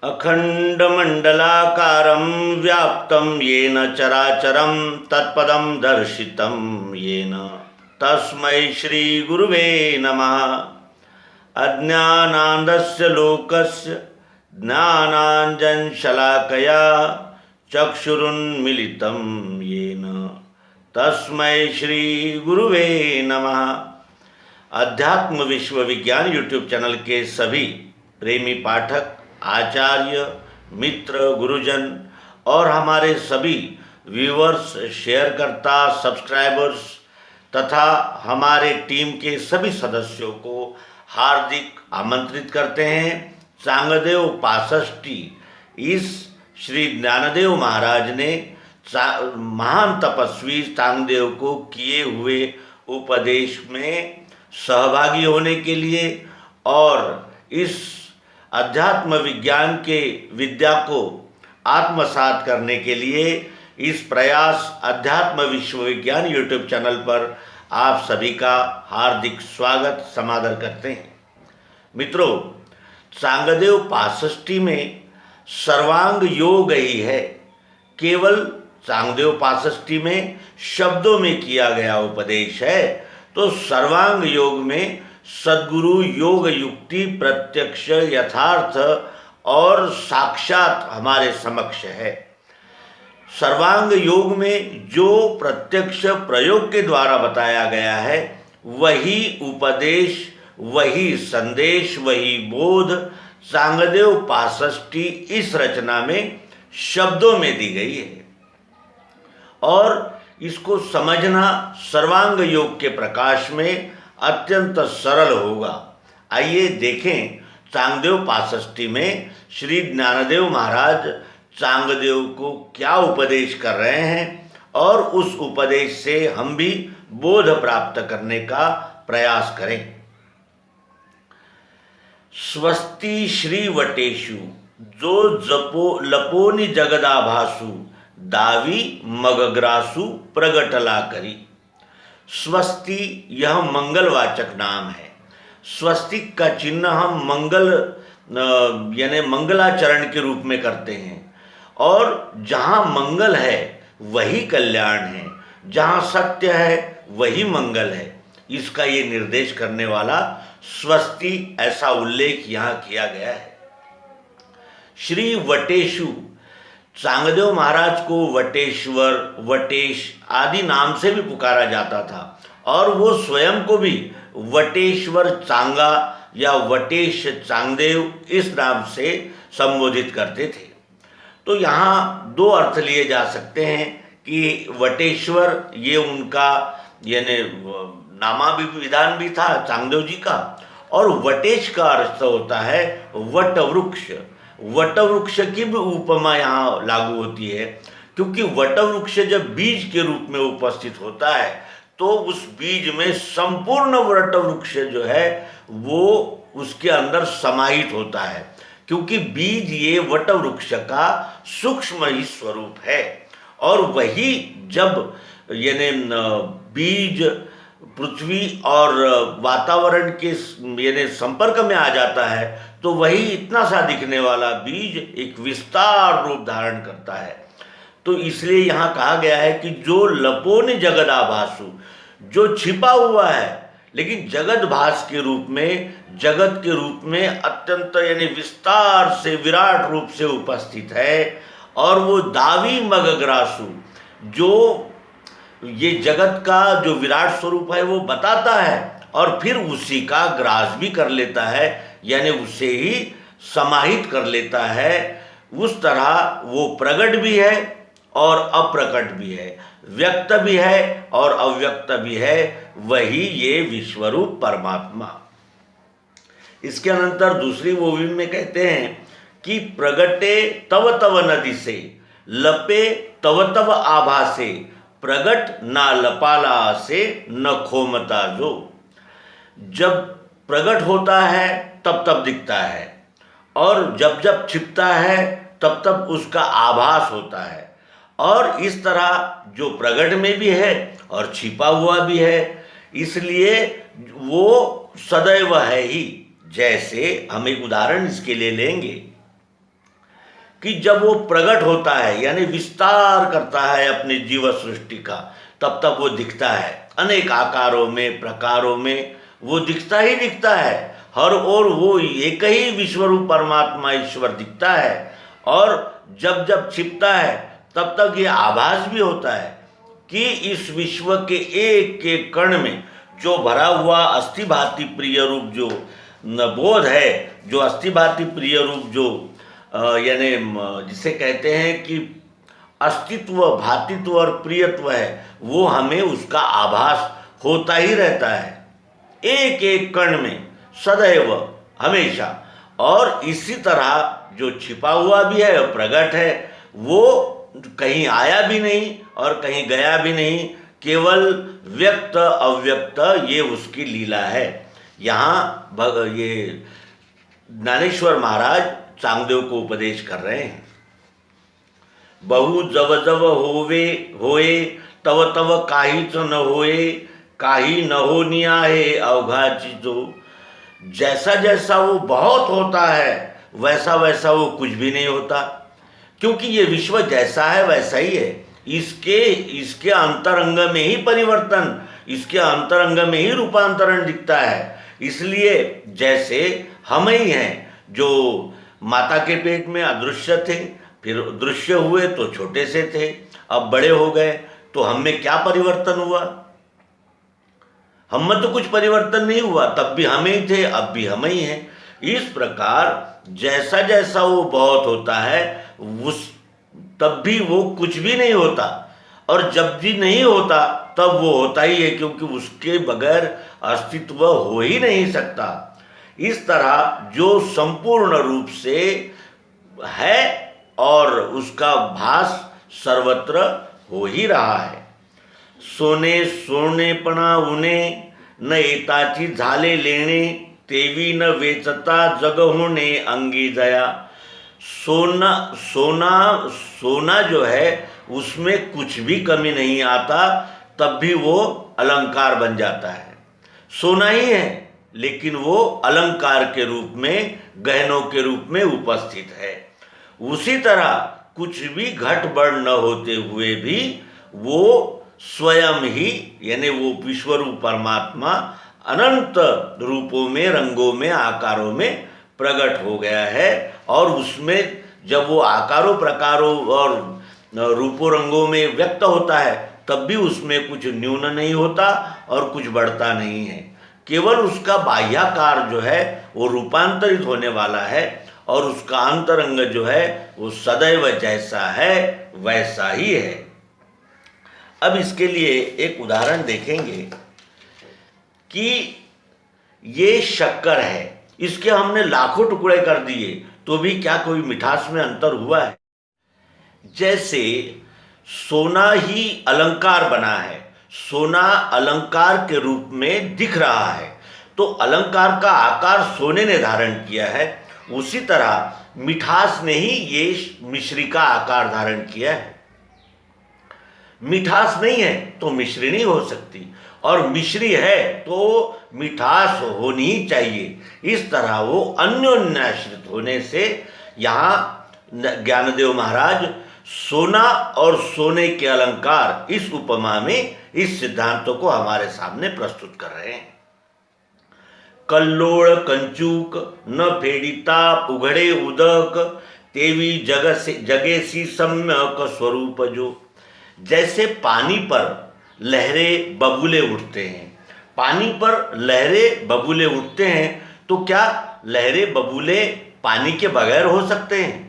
अखंडमंडलाकारं व्याप्तं येन चराचरं तत्पदं दर्शितं येन तस्मै श्री गुरुवे नमः। अज्ञानान्धस्य लोकस्य ज्ञानाञ्जनशलाकया चक्षुरुन्मीलितं येन तस्मै श्री गुरुवे नमः। अध्यात्म विश्व विज्ञान यूट्यूब चैनल के सभी प्रेमी पाठक, आचार्य, मित्र, गुरुजन और हमारे सभी व्यूअर्स, शेयरकर्ता, सब्सक्राइबर्स तथा हमारे टीम के सभी सदस्यों को हार्दिक आमंत्रित करते हैं चांगदेव 65 इस श्री ज्ञानदेव महाराज ने महान तपस्वी चांगदेव को किए हुए उपदेश में सहभागी होने के लिए और इस अध्यात्म विज्ञान के विद्या को आत्मसात करने के लिए इस प्रयास अध्यात्म विश्व विज्ञान यूट्यूब चैनल पर आप सभी का हार्दिक स्वागत समादर करते हैं। मित्रों, चांगदेव 65 में सर्वांग योग ही है। केवल चांगदेव 65 में शब्दों में किया गया उपदेश है, तो सर्वांग योग में सद्गुरु योग युक्ति प्रत्यक्ष यथार्थ और साक्षात हमारे समक्ष है। सर्वांग योग में जो प्रत्यक्ष प्रयोग के द्वारा बताया गया है, वही उपदेश, वही संदेश, वही बोध चांगदेव 65 इस रचना में शब्दों में दी गई है और इसको समझना सर्वांग योग के प्रकाश में अत्यंत सरल होगा। आइए देखें चांगदेव 65 में श्री ज्ञानदेव महाराज चांगदेव को क्या उपदेश कर रहे हैं और उस उपदेश से हम भी बोध प्राप्त करने का प्रयास करें। स्वस्ति श्री वटेषु जो जपो लपोनि जगदाभासु दावी मगग्रासु प्रगटला करी। स्वस्ति यह मंगलवाचक नाम है। स्वस्तिक का चिन्ह हम मंगल यानी मंगलाचरण के रूप में करते हैं और जहाँ मंगल है वही कल्याण है, जहाँ सत्य है वही मंगल है। इसका ये निर्देश करने वाला स्वस्ति ऐसा उल्लेख यहाँ किया गया है। श्री वटेषु, चांगदेव महाराज को वटेश्वर, वटेश आदि नाम से भी पुकारा जाता था और वो स्वयं को भी वटेश्वर चांगा या वटेश चांगदेव इस नाम से संबोधित करते थे। तो यहाँ दो अर्थ लिए जा सकते हैं कि वटेश्वर ये उनका यानी नामाभिधान भी था चांगदेव जी का, और वटेश का अर्थ होता है वट वृक्ष। वट वृक्ष की भी उपमा यहाँ लागू होती है, क्योंकि वट वृक्ष जब बीज के रूप में उपस्थित होता है तो उस बीज में संपूर्ण वट वृक्ष जो है वो उसके अंदर समाहित होता है, क्योंकि बीज ये वट वृक्ष का सूक्ष्म ही स्वरूप है। और वही जब यानी बीज पृथ्वी और वातावरण के यानी संपर्क में आ जाता है तो वही इतना सा दिखने वाला बीज एक विस्तार रूप धारण करता है। तो इसलिए यहाँ कहा गया है कि जो लपोनि जगदाभासु, जो छिपा हुआ है लेकिन जगत भास के रूप में, जगत के रूप में अत्यंत यानी विस्तार से विराट रूप से उपस्थित है, और वो दावी मगग्रासु, जो ये जगत का जो विराट स्वरूप है वो बताता है और फिर उसी का ग्रास भी कर लेता है, यानी उसे ही समाहित कर लेता है। उस तरह वो प्रकट भी है और अप्रकट भी है, व्यक्त भी है और अव्यक्त भी है, वही ये विश्वरूप परमात्मा। इसके अनंतर दूसरी वोवी में कहते हैं कि प्रगटे तव तव नदी से, लपे तव तव आभासे, प्रगट ना लपाला से न खोमता जो। जब प्रगट होता है तब तब दिखता है और जब जब छिपता है तब तब उसका आभास होता है, और इस तरह जो प्रगट में भी है और छिपा हुआ भी है, इसलिए वो सदैव है ही। जैसे हम एक उदाहरण इसके लिए लेंगे, कि जब वो प्रकट होता है यानी विस्तार करता है अपनी जीव सृष्टि का, तब तक वो दिखता है अनेक आकारों में, प्रकारों में वो दिखता ही दिखता है। हर ओर वो एक ही विश्वरूप परमात्मा ईश्वर दिखता है। और जब जब छिपता है तब तक ये आभास भी होता है कि इस विश्व के एक एक कण में जो भरा हुआ अस्थि भांति प्रिय रूप जो बोध है, जो अस्थि भांति प्रिय रूप जो यानी जिसे कहते हैं कि अस्तित्व, भातित्व और प्रियत्व है, वो हमें उसका आभास होता ही रहता है एक एक कण में सदैव हमेशा। और इसी तरह जो छिपा हुआ भी है और प्रकट है, वो कहीं आया भी नहीं और कहीं गया भी नहीं, केवल व्यक्त अव्यक्त ये उसकी लीला है। यहाँ ये ज्ञानेश्वर महाराज चांगदेव को उपदेश कर रहे हैं। बहु जव जव होवे होए तव तव काहीच न होए, काही न होनिया है अवघा चीजो। जैसा जैसा वो बहुत होता है वैसा वैसा वो कुछ भी नहीं होता, क्योंकि ये विश्व जैसा है वैसा ही है। इसके अंतरंग में ही परिवर्तन, इसके अंतरंग में ही रूपांतरण दिखता है। इसलिए जैसे हम ही हैं जो माता के पेट में अदृश्य थे, फिर दृश्य हुए तो छोटे से थे, अब बड़े हो गए, तो हम में क्या परिवर्तन हुआ? हम में तो कुछ परिवर्तन नहीं हुआ, तब भी हम ही थे, अब भी हम ही हैं। इस प्रकार जैसा जैसा वो बहुत होता है तब भी वो कुछ भी नहीं होता, और जब भी नहीं होता तब वो होता ही है, क्योंकि उसके बगैर अस्तित्व हो ही नहीं सकता। इस तरह जो संपूर्ण रूप से है और उसका भास सर्वत्र हो ही रहा है। सोने सोनेपणा उने न एताची झाले लेणे, तेवी न वेचता जग होणे अंगी जया। सोना जो है उसमें कुछ भी कमी नहीं आता, तब भी वो अलंकार बन जाता है। सोना ही है लेकिन वो अलंकार के रूप में, गहनों के रूप में उपस्थित है। उसी तरह कुछ भी घट बढ़ न होते हुए भी वो स्वयं ही यानी वो विश्वरूप परमात्मा अनंत रूपों में, रंगों में, आकारों में प्रकट हो गया है। और उसमें जब वो आकारों, प्रकारों और रूपों, रंगों में व्यक्त होता है, तब भी उसमें कुछ न्यून नहीं होता और कुछ बढ़ता नहीं है। केवल उसका बाह्याकार जो है वो रूपांतरित होने वाला है, और उसका अंतरंग जो है वो सदैव जैसा है वैसा ही है। अब इसके लिए एक उदाहरण देखेंगे कि ये शक्कर है, इसके हमने लाखों टुकड़े कर दिए तो भी क्या कोई मिठास में अंतर हुआ है? जैसे सोना ही अलंकार बना है, सोना अलंकार के रूप में दिख रहा है, तो अलंकार का आकार सोने ने धारण किया है। उसी तरह मिठास ने ही ये मिश्री का आकार धारण किया है। मिठास नहीं है तो मिश्री नहीं हो सकती, और मिश्री है तो मिठास होनी ही चाहिए। इस तरह वो अन्योन्याश्रित होने से यहाँ ज्ञानदेव महाराज सोना और सोने के अलंकार इस उपमा में इस सिद्धांतों को हमारे सामने प्रस्तुत कर रहे हैं। कल्लोळ कंचूक न फेडिता उघडे उदक, तेवी जगेसी सम्यक स्वरूप जो। जैसे पानी पर लहरें बबूले उठते हैं, पानी पर लहरें बबूले उठते हैं, तो क्या लहरें बबूले पानी के बगैर हो सकते हैं?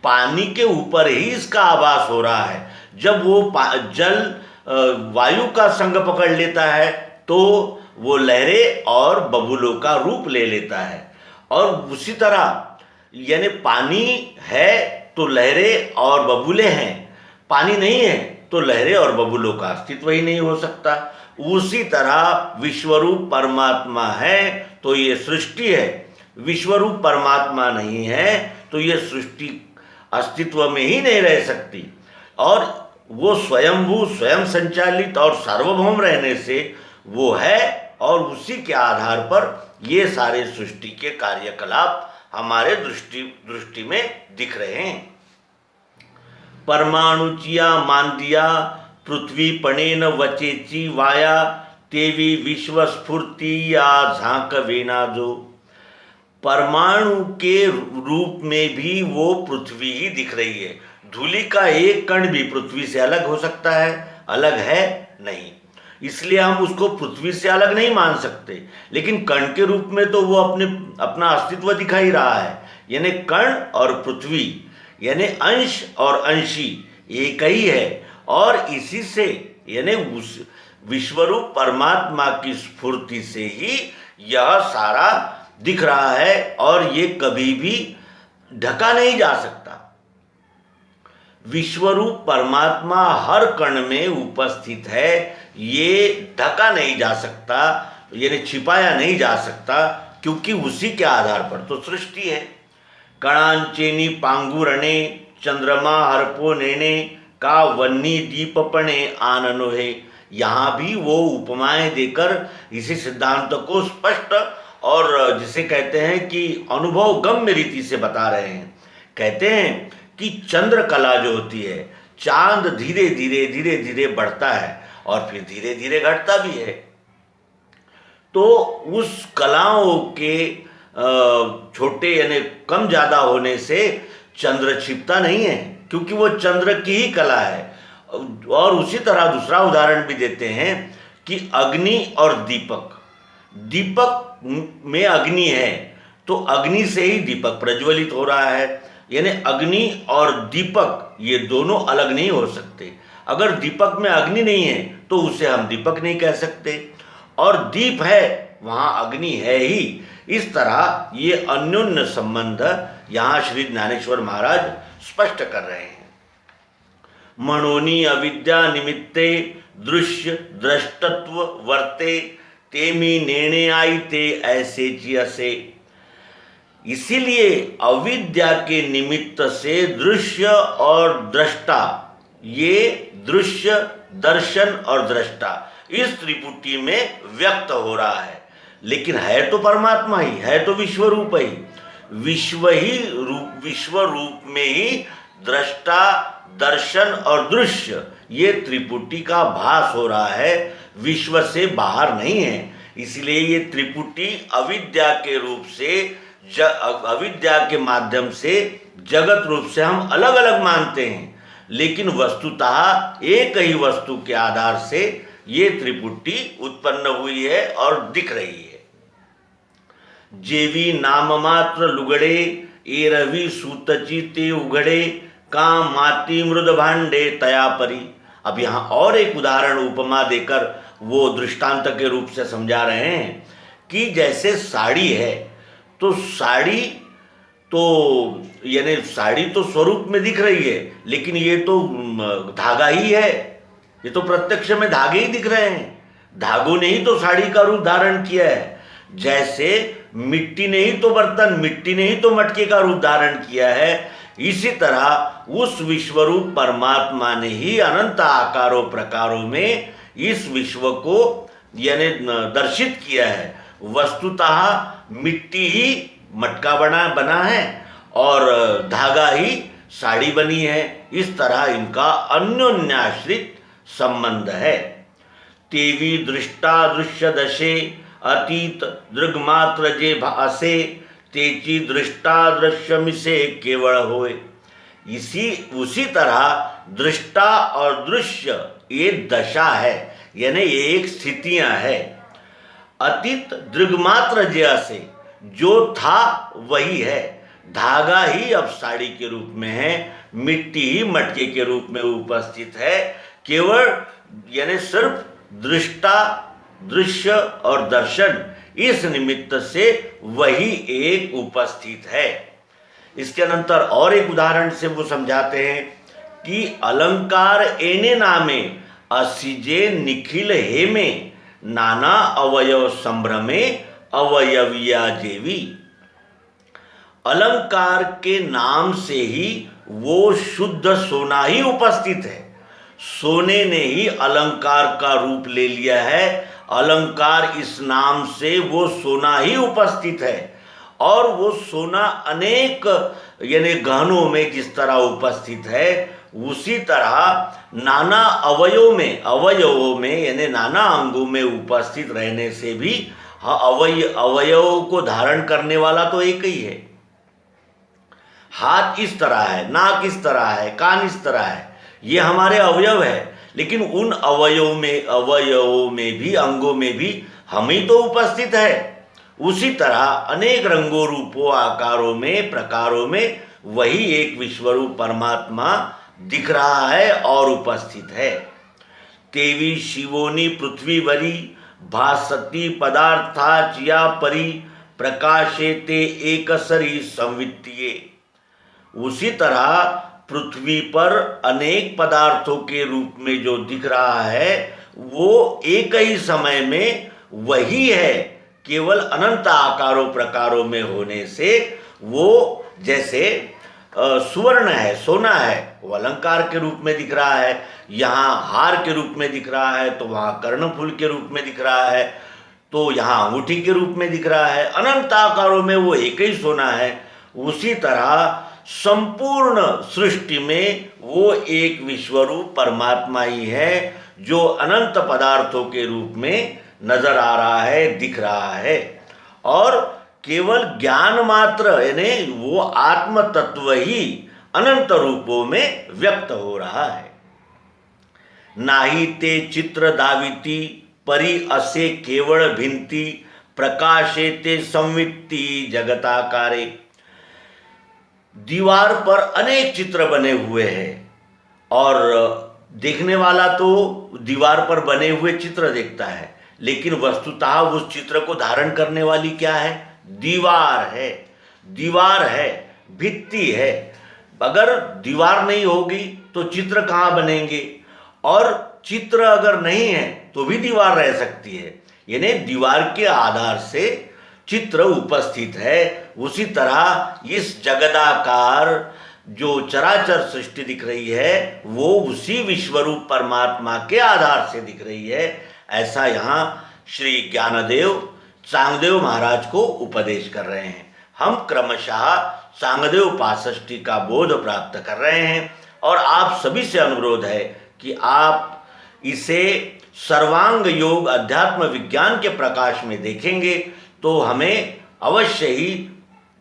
पानी के ऊपर ही इसका आभास हो रहा है। जब वो जल वायु का संग पकड़ लेता है तो वो लहरें और बबूलों का रूप ले लेता है। और उसी तरह यानी पानी है तो लहरें और बबूले हैं, पानी नहीं है तो लहरें और बबूलों का अस्तित्व ही नहीं हो सकता। उसी तरह विश्वरूप परमात्मा है तो ये सृष्टि है, विश्वरूप परमात्मा नहीं है तो ये सृष्टि अस्तित्व में ही नहीं रह सकती। और वो स्वयंभू, स्वयं संचालित और सार्वभौम रहने से वो है, और उसी के आधार पर ये सारे सृष्टि के कार्यकलाप हमारे दृष्टि में दिख रहे हैं। परमाणुचिया मांदिया पृथ्वी पणेन वचेची वाया तेवी विश्व स्फूर्ति या झांक वेना जो। परमाणु के रूप में भी वो पृथ्वी ही दिख रही है। धूलि का एक कण भी पृथ्वी से अलग हो सकता है? अलग है नहीं, इसलिए हम उसको पृथ्वी से अलग नहीं मान सकते। लेकिन कण के रूप में तो वो अपना अस्तित्व दिखा ही रहा है। यानी कण और पृथ्वी यानी अंश और अंशी एक ही है, और इसी से यानी उस विश्वरूप परमात्मा की स्फूर्ति से ही यह सारा दिख रहा है, और ये कभी भी ढका नहीं जा सकता। विश्वरूप परमात्मा हर कण में उपस्थित है, ये ढका नहीं जा सकता, यानी छिपाया नहीं जा सकता, क्योंकि उसी के आधार पर तो सृष्टि है। कणांचेनी पांगुरणे चंद्रमा हरपो नेने का वन्नी दीपपणे आननो है। यहाँ भी वो उपमाएं देकर इसी सिद्धांत को स्पष्ट और जिसे कहते हैं कि अनुभव गम्य रीति से बता रहे हैं। कहते हैं कि चंद्र कला जो होती है, चांद धीरे धीरे बढ़ता है और फिर धीरे धीरे घटता भी है। तो उस कलाओं के छोटे यानी कम ज़्यादा होने से चंद्र छिपता नहीं है, क्योंकि वो चंद्र की ही कला है। और उसी तरह दूसरा उदाहरण भी देते हैं कि अग्नि और दीपक, दीपक में अग्नि है तो अग्नि से ही दीपक प्रज्वलित हो रहा है। यानी अग्नि और दीपक ये दोनों अलग नहीं हो सकते। अगर दीपक में अग्नि नहीं है तो उसे हम दीपक नहीं कह सकते, और दीप है वहाँ अग्नि है ही। इस तरह ये अन्योन्य संबंध यहाँ श्री ज्ञानेश्वर महाराज स्पष्ट कर रहे हैं। मनोनी अविद्या निमित्ते दृश्य दृष्टत्व वर्ते तेमी नेणे आई ते ऐसे चियसे। इसीलिए अविद्या के निमित्त से दृश्य और दृष्टा, ये दृश्य दर्शन और दृष्टा इस त्रिपुटी में व्यक्त हो रहा है। लेकिन है तो परमात्मा ही, है तो विश्व रूप ही। विश्व रूप में ही दृष्टा दर्शन और दृश्य ये त्रिपुटी का भास हो रहा है, विश्व से बाहर नहीं है। इसलिए ये त्रिपुटी अविद्या के रूप से अविद्या के माध्यम से जगत रूप से हम अलग अलग मानते हैं, लेकिन वस्तुतः एक ही वस्तु के आधार से ये त्रिपुटी उत्पन्न हुई है और दिख रही है। जेवी नाम मात्र लुगड़े ए रवि सूतची ते उगड़े काम माती मृद भांडे तया परी। अब यहाँ और एक उदाहरण उपमा देकर वो दृष्टांत के रूप से समझा रहे हैं कि जैसे साड़ी है तो साड़ी तो यानी साड़ी तो स्वरूप में दिख रही है, लेकिन ये तो धागा ही है, ये तो प्रत्यक्ष में धागे ही दिख रहे हैं। धागों ने ही तो साड़ी का रूप धारण किया है। जैसे मिट्टी ने ही तो बर्तन, मिट्टी ने ही तो मटके का रूप धारण किया है, इसी तरह उस विश्वरूप परमात्मा ने ही अनंत आकारों प्रकारों में इस विश्व को यानी दर्शित किया है। वस्तुतः मिट्टी ही मटका बना है और धागा ही साड़ी बनी है। इस तरह इनका अन्योन्याश्रित संबंध है। तेवी दृष्टा दृश्य दशे अतीत दृग्मात्र जे भासे तेची दृष्टा दृश्य मिसे केवल होए। उसी तरह दृष्टा और दृश्य ये दशा है, यानी ये एक स्थितियां है। अतीत दृग्मात्र जैसे जो था वही है। धागा ही अब साड़ी के रूप में है, मिट्टी ही मटके के रूप में उपस्थित है। केवल यानी सिर्फ दृष्टा दृश्य और दर्शन इस निमित्त से वही एक उपस्थित है। इसके अनंतर और एक उदाहरण से वो समझाते हैं कि अलंकार एने नामे असिजे निखिल हेमे नाना अवयव संभ्रमे अवयविया जेवी। अलंकार के नाम से ही वो शुद्ध सोना ही उपस्थित है। सोने ने ही अलंकार का रूप ले लिया है। अलंकार इस नाम से वो सोना ही उपस्थित है। और वो सोना अनेक यानी गहनों में जिस तरह उपस्थित है, उसी तरह नाना अवयवों में यानी नाना अंगों में उपस्थित रहने से भी अवयवों को धारण करने वाला तो एक ही है। हाथ इस तरह है, नाक इस तरह है, कान इस तरह है, ये हमारे अवयव है, लेकिन उन अवयवों में भी, अंगों में भी हम ही तो उपस्थित है। उसी तरह अनेक रंगों, रूपों, आकारों में, प्रकारों में वही एक विश्वरूप परमात्मा दिख रहा है और उपस्थित है। तेवी शिवोनी पृथ्वी वरी भासती पदार्था चिया परी प्रकाशेते एकसरी संवित्तिये। उसी तरह पृथ्वी पर अनेक पदार्थों के रूप में जो दिख रहा है वो एक ही समय में वही है, केवल अनंत आकारों प्रकारों में होने से वो जैसे सुवर्ण है, सोना है, वो अलंकार के रूप में दिख रहा है, यहाँ हार के रूप में दिख रहा है, तो वहाँ कर्णफूल के रूप में दिख रहा है, तो यहाँ अंगूठी के रूप में दिख रहा है, अनंत आकारों में वो एक ही सोना है। उसी तरह संपूर्ण सृष्टि में वो एक विश्वरूप परमात्मा ही है जो अनंत पदार्थों के रूप में नजर आ रहा है, दिख रहा है, और केवल ज्ञान मात्र यानी वो आत्म तत्व ही अनंत रूपों में व्यक्त हो रहा है। नाही ते चित्र दाविती परी असे केवल भिंती प्रकाशे ते संवित्ति जगताकारे। दीवार पर अनेक चित्र बने हुए हैं और देखने वाला तो दीवार पर बने हुए चित्र देखता है, लेकिन वस्तुतः उस चित्र को धारण करने वाली क्या है? दीवार है। दीवार है, भित्ति है। अगर दीवार नहीं होगी तो चित्र कहाँ बनेंगे, और चित्र अगर नहीं है तो भी दीवार रह सकती है, यानी दीवार के आधार से चित्र उपस्थित है। उसी तरह इस जगदाकार जो चराचर सृष्टि दिख रही है वो उसी विश्वरूप परमात्मा के आधार से दिख रही है। ऐसा यहाँ श्री ज्ञानदेव सांगदेव महाराज को उपदेश कर रहे हैं। हम क्रमशः सांगदेव पासष्टी का बोध प्राप्त कर रहे हैं और आप सभी से अनुरोध है कि आप इसे सर्वांग योग अध्यात्म विज्ञान के प्रकाश में देखेंगे तो हमें अवश्य ही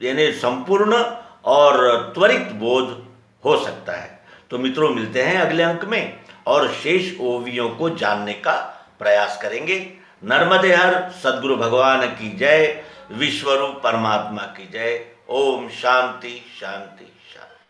यानी संपूर्ण और त्वरित बोध हो सकता है। तो मित्रों, मिलते हैं अगले अंक में और शेष ओवियों को जानने का प्रयास करेंगे। नर्मदे हर सद्गुरु भगवान की जय, विश्वरूप परमात्मा की जय। ओम शांति शांति शांति।